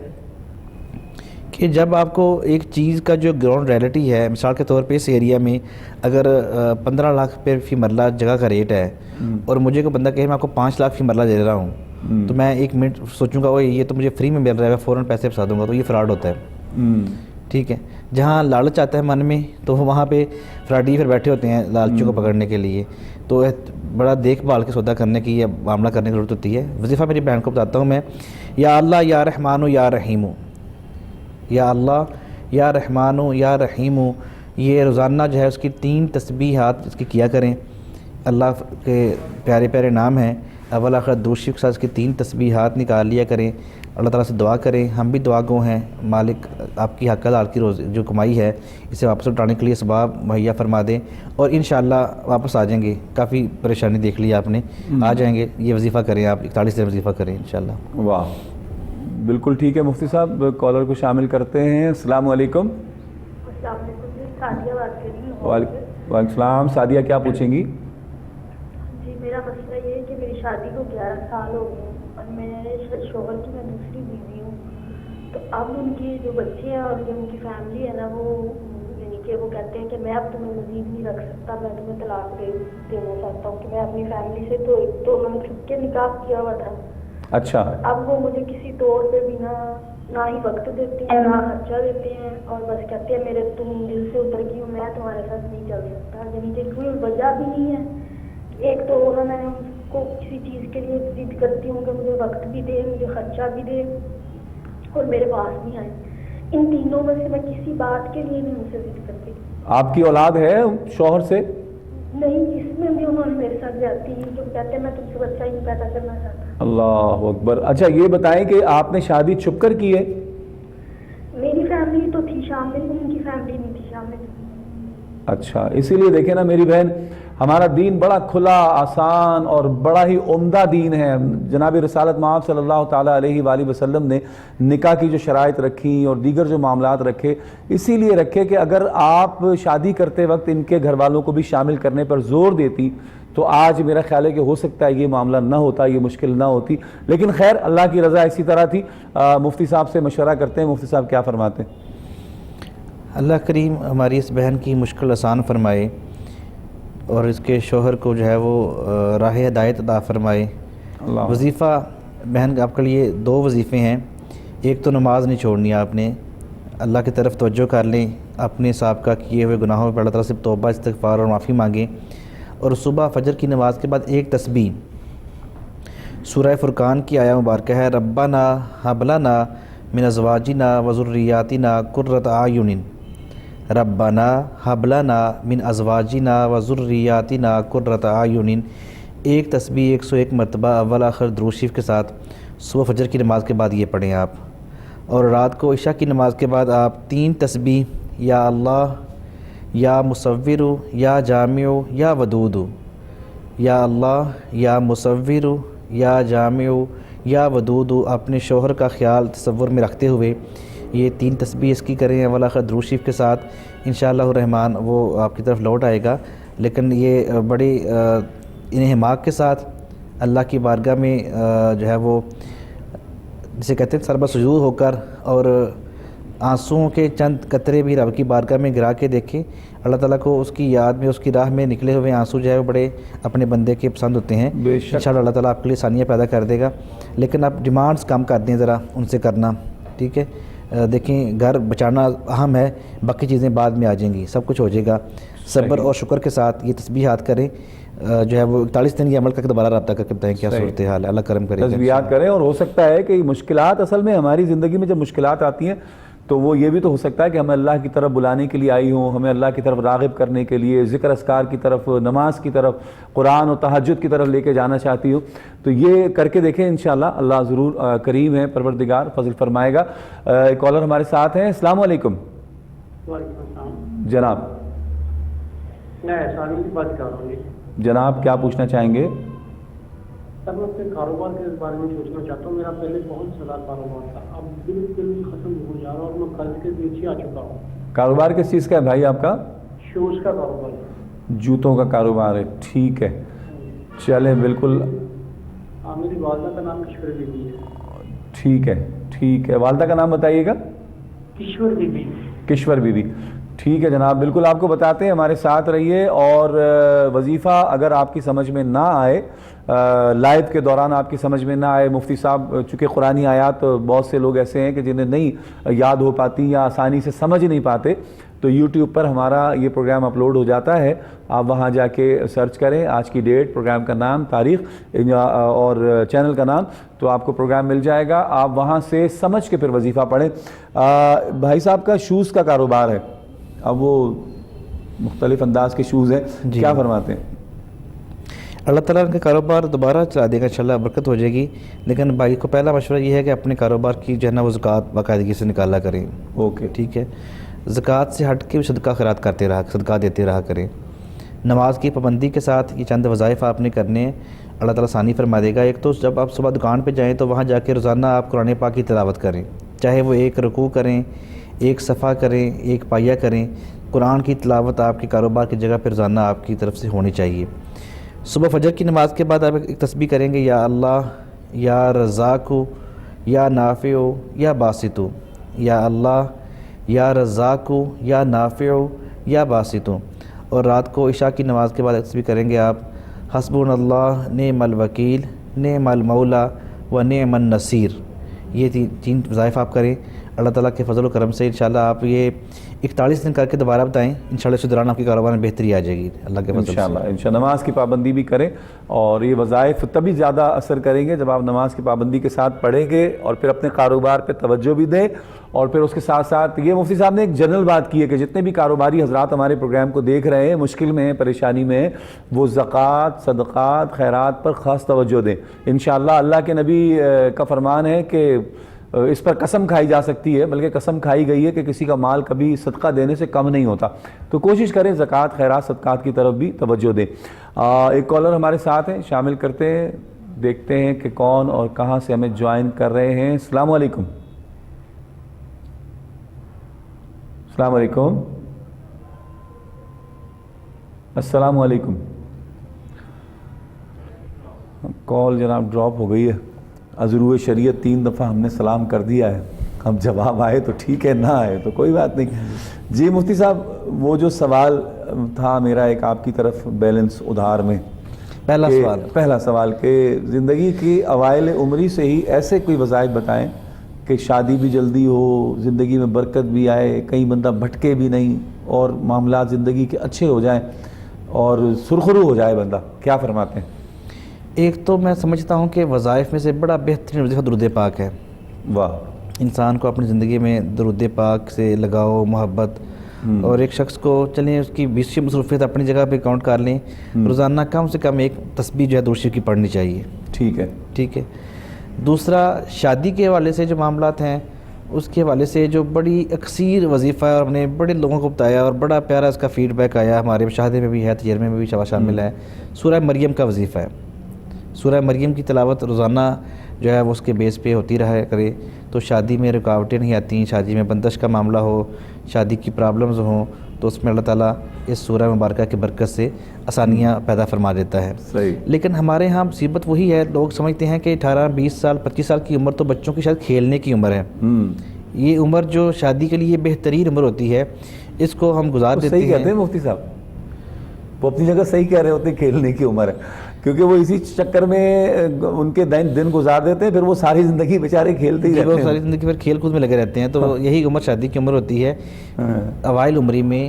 B: کہ جب آپ کو ایک چیز کا جو گراؤنڈ ریئلٹی ہے، مثال کے طور پہ اس ایریا میں اگر 15 لاکھ روپے فی مرلہ جگہ کا ریٹ ہے اور مجھے کوئی بندہ کہے میں آپ کو 5 لاکھ فی مرلہ دے رہا ہوں، تو میں 1 منٹ سوچوں گا اوہ یہ تو مجھے فری میں مل رہا ہے، میں فوراً پیسے پھنسا دوں گا، تو یہ فراڈ ہوتا ہے. ٹھیک ہے. جہاں لالچ آتا ہے من میں تو وہاں پہ فراڈی پھر بیٹھے ہوتے ہیں لالچوں کو پکڑنے کے لیے. تو بڑا دیکھ بھال کے سودا کرنے کی یا معاملہ کرنے کی ضرورت ہوتی ہے. وظیفہ میری بہن کو بتاتا ہوں میں، یا اللہ یا رحمانو یا رحیمو. یا اللہ یا رحمانو یا رحیمو، یہ روزانہ جو ہے اس کی 3 تسبیحات اس کی کیا کریں۔ اللہ کے پیارے پیارے نام ہیں، اول آخر درود شریف کے ساتھ اس کی 3 تسبیحات نکال لیا کریں۔ اللہ تعالیٰ سے دعا کریں، ہم بھی دعا گو ہیں، مالک آپ کی حق حلال کی جو کمائی ہے اسے واپس لوٹانے کے لیے اسباب مہیا فرما دیں، اور انشاءاللہ واپس آ جائیں گے۔ کافی پریشانی دیکھ لی آپ نے، آ جائیں گے۔ یہ وظیفہ کریں آپ، 41 دن وظیفہ کریں انشاءاللہ۔
A: واہ، بالکل ٹھیک ہے مفتی صاحب، کالر کو شامل کرتے ہیں۔ السلام علیکم۔
C: السلام علیکم جی، سعدیہ بات کر رہی ہوں۔
A: وعلیکم السلام، سعدیہ کیا پوچھیں گی؟
C: جی میرا مسئلہ یہ ہے کہ میری شادی کو 11 سال ہو گئے اور میرے شوہر کی میں دوسری بیوی ہوں، تو اب ان کی جو بچے ہیں اور جو ان کی فیملی ہے نا، وہ یعنی کہ وہ کہتے ہیں کہ میں اب تمہیں مزید نہیں رکھ سکتا، میں تمہیں طلاق دینا چاہتا ہوں، کہ میں اپنی فیملی سے تو انہوں نے چھپ کے نکاح کیا ہوا تھا۔
A: اچھا،
C: اب وہ مجھے کسی طور پہ بھی نہ ہی وقت دیتے ہیں، نہ خرچہ دیتے ہیں، اور بس کہتے ہیں میرے تم دل سے اتر گئی ہو، میں تمہارے ساتھ نہیں چل سکتا، یعنی کہ کوئی وجہ بھی نہیں ہے۔ ایک تو میں ان کو کسی چیز کے لیے ضد کرتی ہوں کہ مجھے وقت بھی دے، مجھے خرچہ بھی دے، اور میرے پاس بھی آئے۔ ان تینوں میں سے میں کسی بات کے لیے بھی ان سے ضد کرتی۔
A: آپ کی اولاد ہے شوہر سے؟
C: نہیں، اس میں بھی انہوں نے میرے ساتھ جاتی ہیں، جو کہتے ہیں میں تم سے بچہ ہی نہیں پیدا کرنا چاہتا۔
A: اللہ اکبر۔ اچھا یہ بتائیں کہ آپ نے شادی چھپ کر کی ہے؟
C: میری فیملی تو تھی شامل، ان کی فیملی نہیں تھی شامل۔
A: اچھا، اسی لیے دیکھیں نا میری بہن، ہمارا دین بڑا کھلا، آسان اور بڑا ہی عمدہ دین ہے۔ جناب رسالت مآب صلی اللہ تعالیٰ علیہ وآلہ وسلم نے نکاح کی جو شرائط رکھی اور دیگر جو معاملات رکھے، اسی لیے رکھے کہ اگر آپ شادی کرتے وقت ان کے گھر والوں کو بھی شامل کرنے پر زور دیتی تو آج میرا خیال ہے کہ ہو سکتا ہے یہ معاملہ نہ ہوتا، یہ مشکل نہ ہوتی، لیکن خیر اللہ کی رضا اسی طرح تھی۔ مفتی صاحب سے مشورہ کرتے ہیں، مفتی صاحب کیا فرماتے ہیں؟
B: اللہ کریم ہماری اس بہن کی مشکل آسان فرمائے، اور اس کے شوہر کو جو ہے وہ راہ ہدایت عطا فرمائے۔
A: اللہ
B: وظیفہ بہن آپ کے لیے 2 وظیفے ہیں، ایک تو نماز نہیں چھوڑنی آپ نے، اللہ کی طرف توجہ کر لیں، اپنے سابقہ کیے ہوئے گناہوں پر اللہ تعالیٰ سے توبہ استغفار اور معافی مانگیں، اور صبح فجر کی نماز کے بعد ایک تسبیح سورہ فرقان کی آیہ مبارکہ ہے، ربنا ہب لنا من ازواجنا وذریاتنا قرۃ اعین، ربنا ہب لنا من ازواجنا وذریاتنا قرۃ اعین۔ ایک تسبیح 101 مرتبہ اول آخر درود شریف کے ساتھ صبح فجر کی نماز کے بعد یہ پڑھیں آپ، اور رات کو عشاء کی نماز کے بعد آپ 3 تسبیح یا اللہ یا مصور یا جامع یا ودود، یا اللہ یا مصور یا جامع یا ودود، اپنے شوہر کا خیال تصور میں رکھتے ہوئے یہ 3 تسبیح اس کی کریں اول آخر درود شریف کے ساتھ، انشاءاللہ الرحمن وہ آپ کی طرف لوٹ آئے گا۔ لیکن یہ بڑی انہماک کے ساتھ اللہ کی بارگاہ میں جو ہے وہ جسے کہتے ہیں سربہ سجود ہو کر، اور آنسوؤں کے چند قطرے بھی رب کی بارگاہ میں گرا کے دیکھیں۔ اللہ تعالیٰ کو اس کی یاد میں، اس کی راہ میں نکلے ہوئے آنسو جو ہے وہ بڑے اپنے بندے کے پسند ہوتے ہیں۔
A: بے شک
B: انشاءاللہ اللہ تعالیٰ آپ کے لیے آسانیاں پیدا کر دے گا، لیکن آپ ڈیمانڈز کم کر دیں ذرا ان سے کرنا، ٹھیک ہے؟ دیکھیں گھر بچانا اہم ہے، باقی چیزیں بعد میں آ جائیں گی، سب کچھ ہو جائے گا۔ صبر اور شکر کے ساتھ یہ تسبیحات کریں، جو ہے وہ 41 دن یہ عمل کر کے دوبارہ رابطہ کر کے بتائیں کیا صورتحال ہے، اللہ کرم کرے۔
A: تسبیحات کریں، اور ہو سکتا ہے کہ مشکلات اصل میں ہماری زندگی میں جب مشکلات آتی ہیں تو وہ یہ بھی تو ہو سکتا ہے کہ ہمیں اللہ کی طرف بلانے کے لیے آئی ہوں، ہمیں اللہ کی طرف راغب کرنے کے لیے، ذکر اذکار کی طرف، نماز کی طرف، قرآن و تہجد کی طرف لے کے جانا چاہتی ہوں، تو یہ کر کے دیکھیں انشاءاللہ اللہ ضرور کریم ہے، پروردگار فضل فرمائے گا۔ ایک کالر ہمارے ساتھ ہیں، السلام علیکم۔
E: وعلیکم السلام،
A: جناب
E: میں احسان کی بات کر رہا ہوں۔
A: جناب کیا پوچھنا چاہیں گے؟
E: سر میں اپنے کاروبار کے بارے میں سوچنا چاہتا ہوں۔ میرا پہلے بہت زیادہ کاروبار تھا، اب بالکل ختم ہو جا رہا ہے اور میں قرض کے پیچھے آ چکا ہوں۔
A: کاروبار کس چیز کا ہے بھائی آپ کا؟
E: شوز کا کاروبار ہے،
A: جوتوں کا کاروبار ہے، ٹھیک ہے، چلیں بالکل
E: میری والدہ کا نام کشور بی بی ہے۔
A: ٹھیک ہے، ٹھیک ہے، والدہ کا نام بتائیے گا؟
E: کشور بی بی۔
A: کشور بی بی، ٹھیک ہے جناب، بالکل آپ کو بتاتے ہیں، ہمارے ساتھ رہیے. اور وظیفہ اگر آپ کی سمجھ میں نہ آئے، لائف کے دوران آپ کی سمجھ میں نہ آئے، مفتی صاحب چونکہ قرآنی آیات بہت سے لوگ ایسے ہیں کہ جنہیں نہیں یاد ہو پاتی یا آسانی سے سمجھ نہیں پاتے، تو یوٹیوب پر ہمارا یہ پروگرام اپلوڈ ہو جاتا ہے. آپ وہاں جا کے سرچ کریں آج کی ڈیٹ، پروگرام کا نام، تاریخ اور چینل کا نام، تو آپ کو پروگرام مل جائے گا. آپ وہاں سے سمجھ کے پھر وظیفہ پڑھیں. بھائی صاحب کا شوز کا کاروبار ہے، اب وہ مختلف انداز کے شوز ہیں، کیا فرماتے ہیں؟
B: اللہ تعالیٰ ان کا کاروبار دوبارہ چلا دے گا، انشاءاللہ برکت ہو جائے گی. لیکن بھائی کو پہلا مشورہ یہ ہے کہ اپنے کاروبار کی جو ہے نا وہ زکوٰۃ باقاعدگی سے نکالا کریں.
A: اوکے،
B: ٹھیک ہے. زکوٰۃ سے ہٹ کے بھی صدقہ خیرات کرتے رہا، صدقہ دیتے رہا کریں. نماز کی پابندی کے ساتھ یہ چند وظائف آپ نے کرنے ہیں، اللہ تعالیٰ آسانی فرما دے گا. ایک تو جب آپ صبح دکان پہ جائیں تو وہاں جا کے روزانہ آپ قرآن پاک کی تلاوت کریں، چاہے وہ ایک رکوع کریں، ایک صفحہ کریں، ایک پائیہ کریں. قرآن کی تلاوت آپ کے کاروبار کی جگہ پہ روزانہ آپ کی طرف سے ہونی چاہیے. صبح فجر کی نماز کے بعد آپ ایک تسبیح کریں گے، یا اللہ، یا رزاق، یا نافع، یا باسط. یا اللہ، یا رزاق، یا نافع، یا باسط. اور رات کو عشاء کی نماز کے بعد تسبیح کریں گے آپ، حسبنا اللہ نعم الوکیل نعم المولا و نعم النصیر. یہ تین وظائف آپ کریں. اللہ تعالیٰ کے فضل و کرم سے انشاءاللہ آپ یہ 41 دن کر کے دوبارہ بتائیں، انشاءاللہ اس دوران آپ کے کاروبار میں بہتری آ جائے گی اللہ کے فضل سے.
A: انشاءاللہ نماز کی پابندی بھی کریں، اور یہ وظائف تبھی زیادہ اثر کریں گے جب آپ نماز کی پابندی کے ساتھ پڑھیں گے اور پھر اپنے کاروبار پہ توجہ بھی دیں. اور پھر اس کے ساتھ ساتھ یہ مفتی صاحب نے ایک جنرل بات کی ہے کہ جتنے بھی کاروباری حضرات ہمارے پروگرام کو دیکھ رہے ہیں، مشکل میں ہیں، پریشانی میں ہیں، وہ زکوٰۃ، صدقات، خیرات پر خاص توجہ دیں. انشاءاللہ اللہ کے نبی کا فرمان ہے کہ اس پر قسم کھائی جا سکتی ہے، بلکہ قسم کھائی گئی ہے کہ کسی کا مال کبھی صدقہ دینے سے کم نہیں ہوتا. تو کوشش کریں زکوٰۃ، خیرات، صدقات کی طرف بھی توجہ دیں. ایک کالر ہمارے ساتھ ہیں، شامل کرتے ہیں، دیکھتے ہیں کہ کون اور کہاں سے ہمیں جوائن کر رہے ہیں. السلام علیکم. السلام علیکم. السلام علیکم. کال جناب ڈراپ ہو گئی ہے. عذرو شریعت 3 دفعہ ہم نے سلام کر دیا ہے، اب جواب آئے تو ٹھیک ہے، نہ آئے تو کوئی بات نہیں. جی مفتی صاحب، وہ جو سوال تھا میرا ایک آپ کی طرف بیلنس ادھار میں، پہلا سوال کہ زندگی کی اوائل عمری سے ہی ایسے کوئی وظائف بتائیں کہ شادی بھی جلدی ہو، زندگی میں برکت بھی آئے، کہیں بندہ بھٹکے بھی نہیں، اور معاملات زندگی کے اچھے ہو جائیں اور سرخرو ہو جائے بندہ. کیا فرماتے ہیں؟
B: ایک تو میں سمجھتا ہوں کہ وظائف میں سے بڑا بہترین وظیفہ درود پاک ہے.
A: واہ.
B: انسان کو اپنی زندگی میں درود پاک سے لگاؤ، محبت. اور ایک شخص کو چلیں اس کی 20 مصروفیت اپنی جگہ پہ کاؤنٹ کر لیں، روزانہ کم سے کم ایک تسبیح جو ہے درود شریف کی پڑھنی چاہیے.
A: ٹھیک ہے،
B: ٹھیک ہے. دوسرا، شادی کے حوالے سے جو معاملات ہیں اس کے حوالے سے جو بڑی اکثیر وظیفہ ہے، اور ہم نے بڑے لوگوں کو بتایا اور بڑا پیارا اس کا فیڈ بیک آیا، ہمارے مشاہدے میں بھی ہے، تجربے میں بھی شامل ہے. سورہ مریم کا وظیفہ ہے. سورہ مریم کی تلاوت روزانہ جو ہے وہ اس کے بیس پہ ہوتی رہا کرے تو شادی میں رکاوٹیں نہیں آتی. شادی میں بندش کا معاملہ ہو، شادی کی پرابلمز ہوں، تو اس میں اللہ تعالیٰ اس سورہ مبارکہ کی برکت سے آسانیاں پیدا فرما دیتا ہے.
A: صحیح.
B: لیکن ہمارے ہاں مصیبت وہی ہے، لوگ سمجھتے ہیں کہ 18 20 سال 25 سال کی عمر تو بچوں کی شاید کھیلنے کی عمر ہے. یہ عمر جو شادی کے لیے بہترین عمر ہوتی ہے، اس کو ہم گزار دیتے ہیں.
A: صحیح کہتے ہیں مفتی صاحب، وہ اپنی جگہ صحیح کہہ رہے ہوتے ہیں، کھیلنے کی عمر ہے، کیونکہ وہ اسی چکر میں ان کے دن گزار دیتے ہیں، پھر وہ ساری زندگی بیچارے کھیلتے ہی رہتے ہیں.
B: ساری زندگی پھر کھیل کود میں لگے رہتے ہیں. تو یہی عمر شادی کی عمر ہوتی ہے. اوائل عمری میں،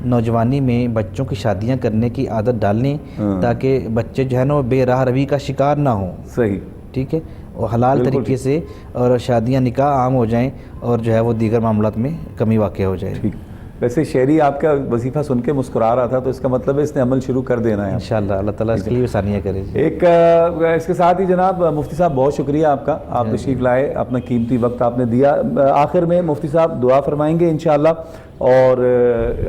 B: نوجوانی میں بچوں کی شادیاں کرنے کی عادت ڈالیں تاکہ بچے جو ہے نا وہ بے راہ روی کا شکار نہ ہوں.
A: صحیح.
B: ٹھیک ہے. اور حلال طریقے سے اور شادیاں نکاح عام ہو جائیں اور جو ہے وہ دیگر معاملات میں کمی واقع ہو جائے.
A: ٹھیک. ویسے شہری آپ کا وظیفہ سن کے مسکرا رہا تھا، تو اس کا مطلب ہے اس نے عمل شروع کر دینا ہے
B: انشاءاللہ. اللہ تعالیٰ اس کے لیے آسانیاں کرے.
A: ایک اس کے ساتھ ہی جناب مفتی صاحب بہت شکریہ آپ کا، آپ تشریف لائے، اپنا قیمتی وقت آپ نے دیا. آخر میں مفتی صاحب دعا فرمائیں گے انشاءاللہ، اور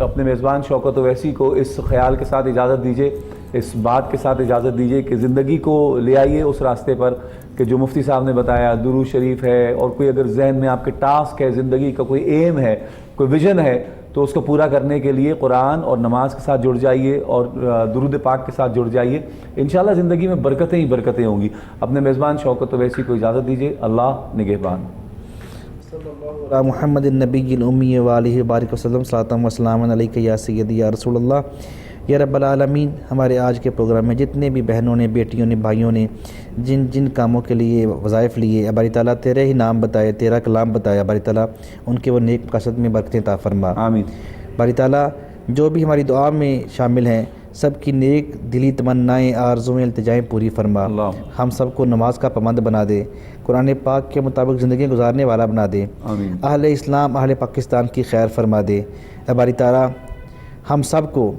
A: اپنے میزبان شوکت اویسی کو اس خیال کے ساتھ اجازت دیجیے، اس بات کے ساتھ اجازت دیجیے کہ زندگی کو لے آئیے اس راستے پر کہ جو مفتی صاحب نے بتایا. درود شریف ہے، اور کوئی اگر ذہن میں آپ کے ٹاسک ہے، زندگی کا کوئی ایم ہے، کوئی ویژن ہے، تو اس کو پورا کرنے کے لیے قرآن اور نماز کے ساتھ جڑ جائیے اور درود پاک کے ساتھ جڑ جائیے. انشاءاللہ زندگی میں برکتیں ہی برکتیں ہوں گی. اپنے میزبان شوکت اویسی کو اجازت دیجیے. اللہ نگہبان.
B: محمد النبی الامی وآلہ وبارک وسلم صلاۃ و سلام علیک یا سیدی یا رسول اللہ یا رب العالمین۔ ہمارے آج کے پروگرام میں جتنے بھی بہنوں نے، بیٹیوں نے، بھائیوں نے جن جن کاموں کے لیے وظائف لیے، باری تعالیٰ تیرے ہی نام بتائے، تیرا کلام بتایا، باری تعالیٰ ان کے وہ نیک مقاصد میں برکتیں عطا فرما۔
A: آمین۔
B: باری تعالیٰ جو بھی ہماری دعا میں شامل ہیں سب کی نیک دلی تمنائیں، آرزویں، التجائیں پوری فرما۔ ہم سب کو نماز کا پابند بنا دے، قرآن پاک کے مطابق زندگی گزارنے والا بنا دے،
A: آمین۔
B: اہل اسلام، اہل پاکستان کی خیر فرما دے۔ اے باری تعالیٰ ہم سب کو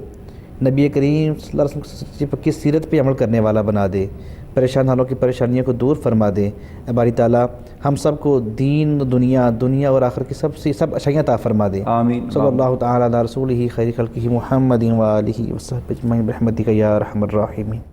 B: نبی کریم صلی اللہ علیہ وسلم کی سیرت پہ عمل کرنے والا بنا دے، پریشان حالوں کی پریشانیوں کو دور فرما دے۔ اے باری تعالیٰ ہم سب کو دین، دنیا اور آخرت کی سب اچھائیاں عطا فرما دے۔
A: آمین۔
B: صلی اللہ تعالیٰ علی رسولہ خیر خلقہ محمد و آلہ وصحبہ اجمعین برحمتک یا ارحم الراحمین۔